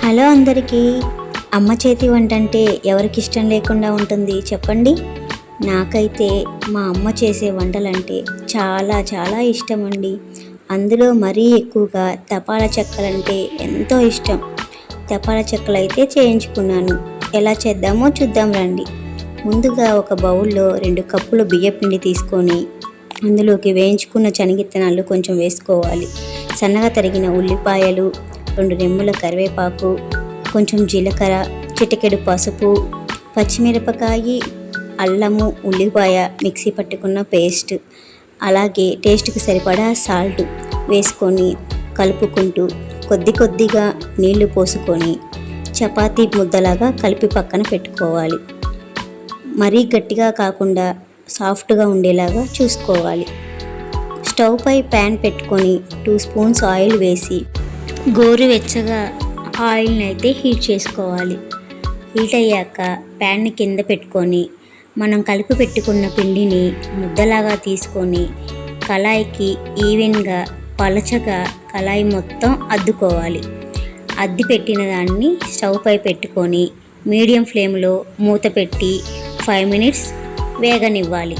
Hello అందరికీ. అమ్మ చేతి వంట అంటే ఎవరికి ఇష్టం లేకుండా ఉంటుంది చెప్పండి. నాకైతే మా అమ్మ చేసే వంటలంటే చాలా చాలా ఇష్టం అండి. అందులో మరీ ఎక్కువగా తపాలా చెక్కలంటే ఎంతో ఇష్టం. తపాలా చెక్కలు అయితే చేయించుకున్నాను. ఎలా చేద్దామో చూద్దాం రండి. ముందుగా ఒక బౌల్లో 2 కప్పుల బియ్యపిండి తీసుకొని అందులోకి వేయించుకున్న శనగిత్తనాలు కొంచెం వేసుకోవాలి. సన్నగా తరిగిన ఉల్లిపాయలు, 2 రెమ్మల కరివేపాకు, కొంచెం జీలకర్ర, చిటికెడు పసుపు, పచ్చిమిరపకాయ, అల్లము, ఉల్లిపాయ మిక్సీ పట్టుకున్న పేస్ట్, అలాగే టేస్ట్కి సరిపడా సాల్ట్ వేసుకొని కలుపుకుంటూ కొద్దిగా నీళ్లు పోసుకొని చపాతీ ముద్దలాగా కలిపి పక్కన పెట్టుకోవాలి. మరీ గట్టిగా కాకుండా సాఫ్ట్గా ఉండేలాగా చూసుకోవాలి. స్టవ్ పై ప్యాన్ పెట్టుకొని 2 స్పూన్స్ ఆయిల్ వేసి గోరువెచ్చగా ఆయిల్ని అయితే హీట్ చేసుకోవాలి. హీట్ అయ్యాక ప్యాన్ని కింద పెట్టుకొని మనం కలిపి పెట్టుకున్న పిండిని ముద్దలాగా తీసుకొని కళాయికి ఈవెన్గా పలచగా కళాయి మొత్తం అద్దుకోవాలి. అద్ది పెట్టిన దాన్ని స్టవ్ పై పెట్టుకొని మీడియం ఫ్లేమ్లో మూత పెట్టి 5 మినిట్స్ వేగనివ్వాలి.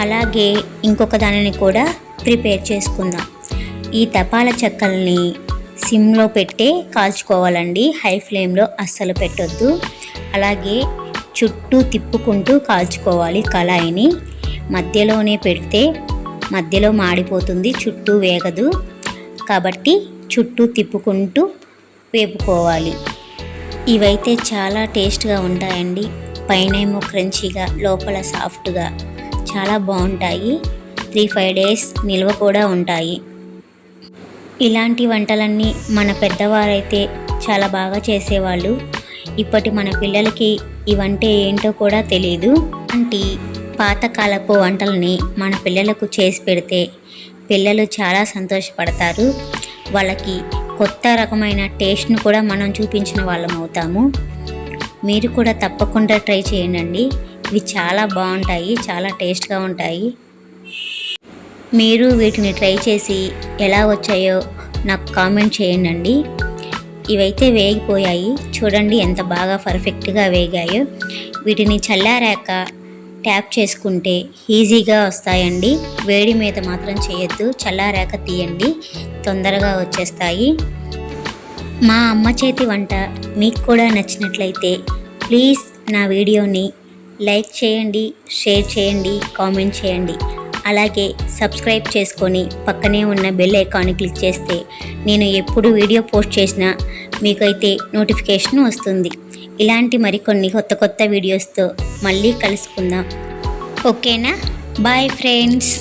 అలాగే ఇంకొక దానిని కూడా ప్రిపేర్ చేసుకుందాం. ఈ తపాలా చెక్కల్ని సిమ్లో పెట్టే కాల్చుకోవాలండి. హై ఫ్లేమ్లో అస్సలు పెట్టొద్దు. అలాగే చుట్టూ తిప్పుకుంటూ కాల్చుకోవాలి. కళాయిని మధ్యలోనే పెడితే మధ్యలో మాడిపోతుంది, చుట్టూ వేగదు. కాబట్టి చుట్టూ తిప్పుకుంటూ వేపుకోవాలి. ఇవైతే చాలా టేస్ట్గా ఉంటాయండి. పైనేమో క్రంచీగా, లోపల సాఫ్ట్గా చాలా బాగుంటాయి. 3-5 డేస్ నిల్వ కూడా ఉంటాయి. ఇలాంటి వంటలన్నీ మన పెద్దవారైతే చాలా బాగా చేసేవాళ్ళు. ఇప్పటి మన పిల్లలకి ఇవంటే ఏంటో కూడా తెలియదు. అంటే పాతకాలపు వంటలని మన పిల్లలకు చేసి పెడితే పిల్లలు చాలా సంతోషపడతారు. వాళ్ళకి కొత్త రకమైన టేస్ట్ను కూడా మనం చూపించిన వాళ్ళం అవుతాము. మీరు కూడా తప్పకుండా ట్రై చేయండి. ఇవి చాలా బాగుంటాయి, చాలా టేస్ట్గా ఉంటాయి. మీరు వీటిని ట్రై చేసి ఎలా వచ్చాయో నాకు కామెంట్ చేయండి. ఇవైతే వేగిపోయాయి. చూడండి ఎంత బాగా పర్ఫెక్ట్గా వేగాయో. వీటిని చల్లారాక ట్యాప్ చేసుకుంటే ఈజీగా వస్తాయండి. వేడి మీద మాత్రం చేయొద్దు, చల్లారాక తీయండి, తొందరగా వచ్చేస్తాయి. మా అమ్మ చేతి వంట మీకు కూడా నచ్చినట్లయితే ప్లీజ్ నా వీడియోని లైక్ చేయండి, షేర్ చేయండి, కామెంట్ చేయండి. అలాగే సబ్స్క్రైబ్ చేసుకొని పక్కనే ఉన్న బెల్ ఐకాన్ని క్లిక్ చేస్తే నేను ఎప్పుడు వీడియో పోస్ట్ చేసినా మీకైతే నోటిఫికేషన్ వస్తుంది. ఇలాంటి మరికొన్ని కొత్త వీడియోస్తో మళ్ళీ కలుసుకుందాం. ఓకేనా? Bye friends.